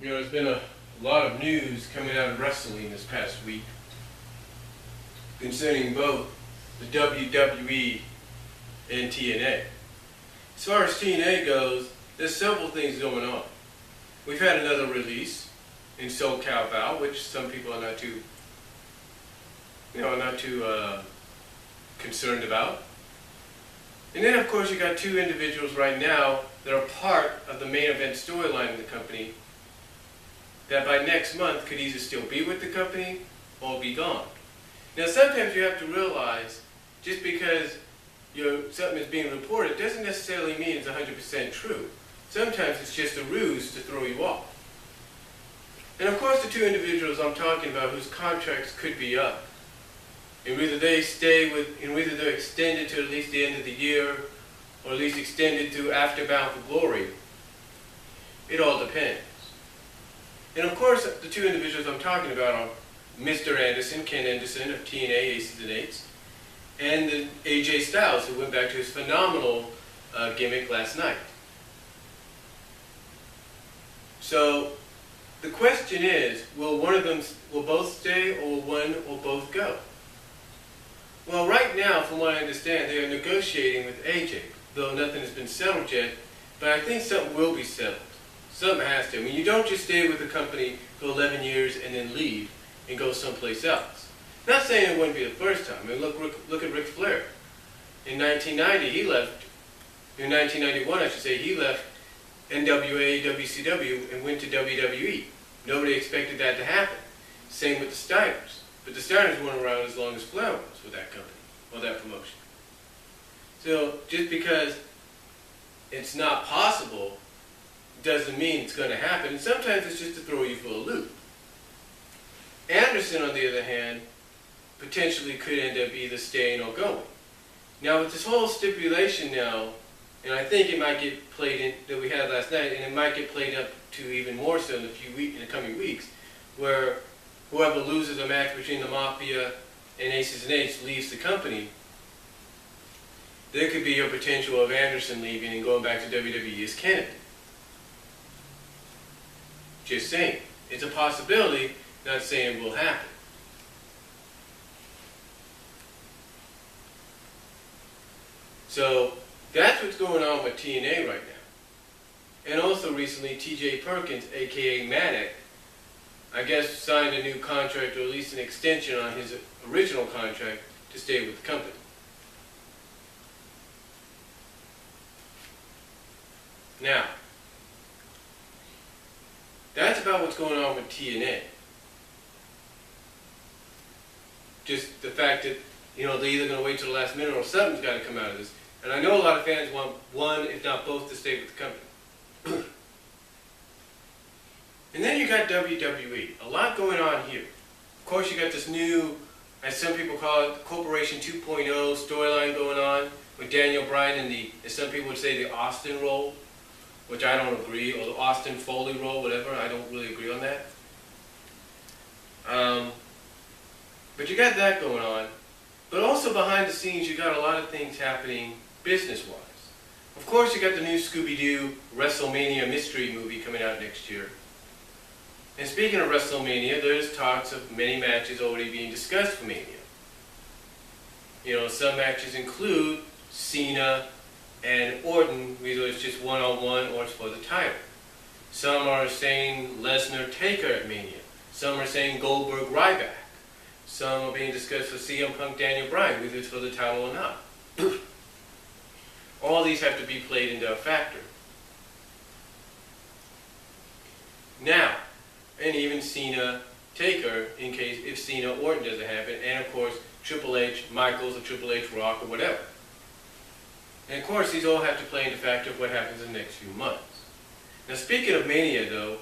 You know, there's been a lot of news coming out of wrestling this past week concerning both the WWE and TNA. As far as TNA goes, there's several things going on. We've had another release in SoCal Val, which some people are not too concerned about. And then, of course, you got two individuals right now that are part of the main event storyline of the company that by next month could either still be with the company or be gone. Now, sometimes you have to realize just because something is being reported doesn't necessarily mean it's 100% true. Sometimes it's just a ruse to throw you off. And of course, the two individuals I'm talking about whose contracts could be up, and whether they stay with, and whether they're extended to at least the end of the year, or at least extended to after Bound for Glory, it all depends. And of course, the two individuals I'm talking about are Mr. Anderson, Ken Anderson of TNA Aces and Eights, and the AJ Styles, who went back to his phenomenal gimmick last night. So the question is, will both stay, or will one or both go? Well, right now, from what I understand, they are negotiating with AJ, though nothing has been settled yet, but I think something will be settled. Something has to. I mean, you don't just stay with the company for 11 years and then leave and go someplace else. Not saying it wouldn't be the first time. I mean, look at Ric Flair. In 1990, he left. In 1991, I should say, he left NWA, WCW, and went to WWE. Nobody expected that to happen. Same with the Steiners. But the Steiners weren't around as long as Flair was with that company, or that promotion. So, just because it's not possible doesn't mean it's going to happen. And sometimes it's just to throw you for a loop. Anderson, on the other hand, potentially could end up either staying or going. Now, with this whole stipulation now, and I think it might get played in, that we had last night, and it might get played up to even more so in the coming weeks, where whoever loses a match between the Mafia and Aces and Eights leaves the company, there could be a potential of Anderson leaving and going back to WWE as Kennedy. Just saying. It's a possibility, not saying it will happen. So, that's what's going on with TNA right now. And also recently, TJ Perkins, aka Manik, I guess signed a new contract, or at least an extension on his original contract, to stay with the company. Now, that's about what's going on with TNA. Just the fact that, they're either going to wait till the last minute or something's got to come out of this. And I know a lot of fans want one, if not both, to stay with the company. And then you got WWE. A lot going on here. Of course, you got this new, as some people call it, Corporation 2.0 storyline going on with Daniel Bryan and as some people would say, the Austin role, which I don't agree, or the Austin Foley role, whatever. I don't really agree on that. But you got that going on. But also behind the scenes, you got a lot of things happening business-wise. Of course, you got the new Scooby-Doo WrestleMania mystery movie coming out next year. And speaking of WrestleMania, there's talks of many matches already being discussed for Mania. Some matches include Cena and Orton, whether it's just one-on-one or it's for the title. Some are saying Lesnar-Taker at Mania. Some are saying Goldberg-Ryback. Some are being discussed for CM Punk, Daniel Bryan, whether it's for the title or not. All these have to be played into a factor. Now, and even Cena-Taker, in case if Cena-Orton doesn't happen, and of course Triple H, Michaels, or Triple H, Rock, or whatever. And of course, these all have to play into factor of what happens in the next few months. Now, speaking of Mania, though,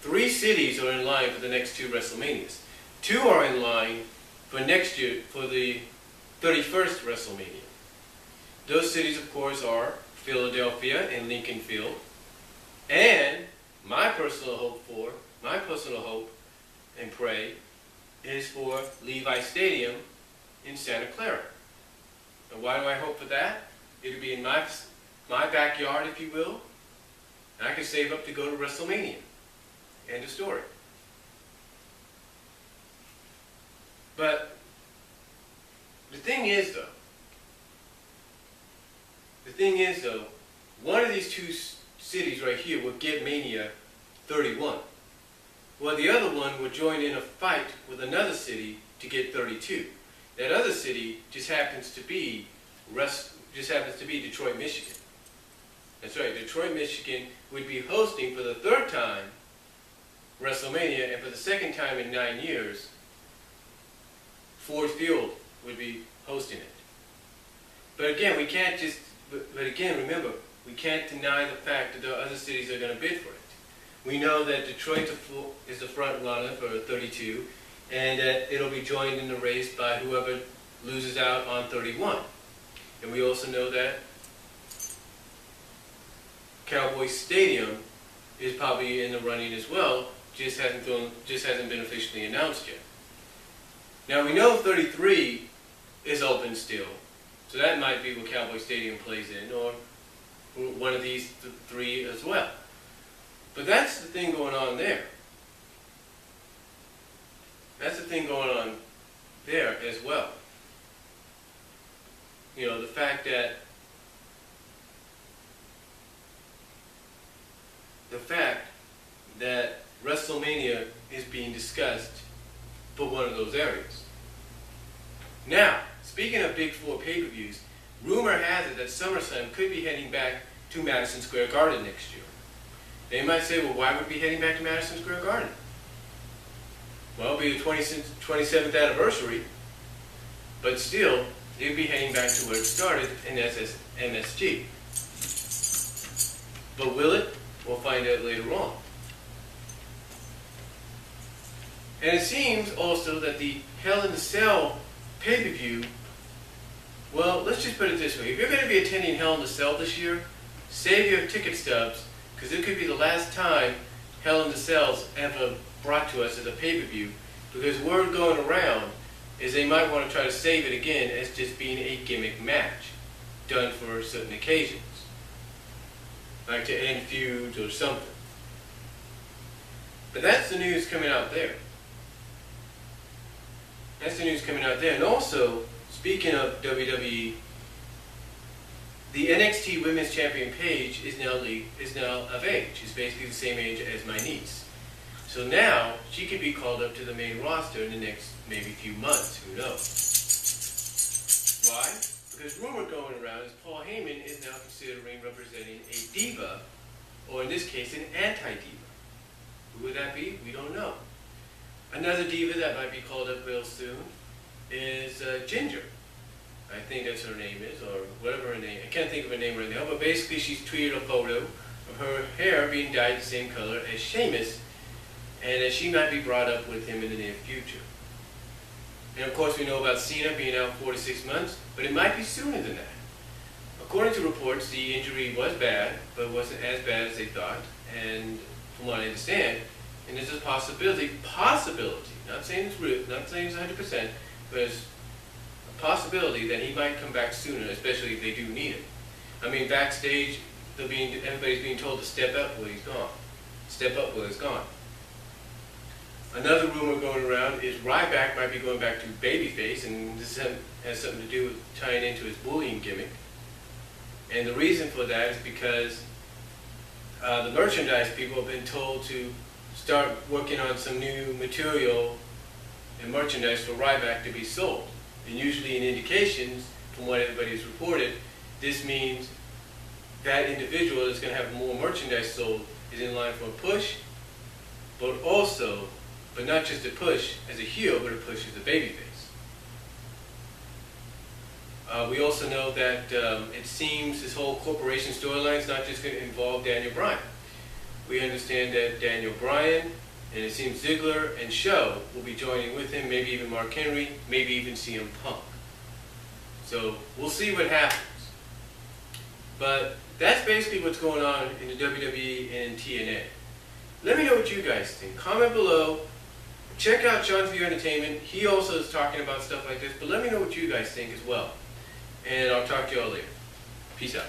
3 cities are in line for the next 2 WrestleManias. 2 are in line for next year, for the 31st WrestleMania. Those cities, of course, are Philadelphia and Lincoln Field, and my personal hope and pray is for Levi Stadium in Santa Clara. And why do I hope for that? It'll be in my backyard, if you will, and I can save up to go to WrestleMania. End of story. But the thing is though, one of these two cities right here would get Mania 31. Well, the other one would join in a fight with another city to get 32. That other city just happens to be Detroit, Michigan. That's right, Detroit, Michigan would be hosting for the third time WrestleMania, and for the second time in 9 years, Ford Field would be hosting it. But again, remember, we can't deny the fact that the other cities are going to bid for it. We know that Detroit is the front runner for 32, and that it'll be joined in the race by whoever loses out on 31. And we also know that Cowboy Stadium is probably in the running as well, just hasn't been officially announced yet. Now we know 33 is open still, so that might be what Cowboy Stadium plays in, or one of these three as well. But that's the thing going on there. That's the thing going on there as well. You know, the fact that WrestleMania is being discussed for one of those areas. Now, speaking of Big Four pay-per-views, rumor has it that SummerSlam could be heading back to Madison Square Garden next year. They might say, well, why would we be heading back to Madison Square Garden? Well, it'll be the 27th anniversary, but still, they'd be heading back to where it started, and that's MSG. But will it? We'll find out later on. And it seems also that the Hell in a Cell pay-per-view, well, let's just put it this way. If you're going to be attending Hell in a Cell this year, save your ticket stubs, because it could be the last time Hell in a Cell's ever brought to us as a pay-per-view, because word going around is they might want to try to save it again as just being a gimmick match done for certain occasions, like to end feuds or something. But that's the news coming out there. That's the news coming out there. And also, speaking of WWE, the NXT Women's Champion Paige is now of age. She's basically the same age as my niece. So now she could be called up to the main roster in the next maybe few months. Who knows? Why? Because rumor going around is Paul Heyman is now considering representing a diva, or in this case, an anti-diva. Who would that be? We don't know. Another diva that might be called up real soon is Ginger. I think that's her name is, or whatever her name. I can't think of her name right now, but basically she's tweeted a photo of her hair being dyed the same color as Sheamus, and that she might be brought up with him in the near future. And of course we know about Cena being out 4 to 6 months, but it might be sooner than that. According to reports, the injury was bad, but wasn't as bad as they thought, and from what I understand, and there's a possibility, not saying it's real, not saying it's 100%, but it's a possibility that he might come back sooner, especially if they do need him. I mean, backstage, everybody's being told to step up while he's gone. Step up while he's gone. Another rumor going around is Ryback might be going back to babyface, and this has something to do with tying into his bullying gimmick. And the reason for that is because the merchandise people have been told to start working on some new material and merchandise for Ryback to be sold. And usually in indications, from what everybody's reported, this means that individual that's going to have more merchandise sold is in line for a push, but not just a push as a heel, but a push as a babyface. We also know that it seems this whole corporation storyline is not just going to involve Daniel Bryan. We understand that Daniel Bryan, and it seems Ziggler and Show will be joining with him, maybe even Mark Henry, maybe even CM Punk. So we'll see what happens. But that's basically what's going on in the WWE and TNA. Let me know what you guys think. Comment below. Check out Sean's View Entertainment. He also is talking about stuff like this, but let me know what you guys think as well. And I'll talk to y'all later. Peace out.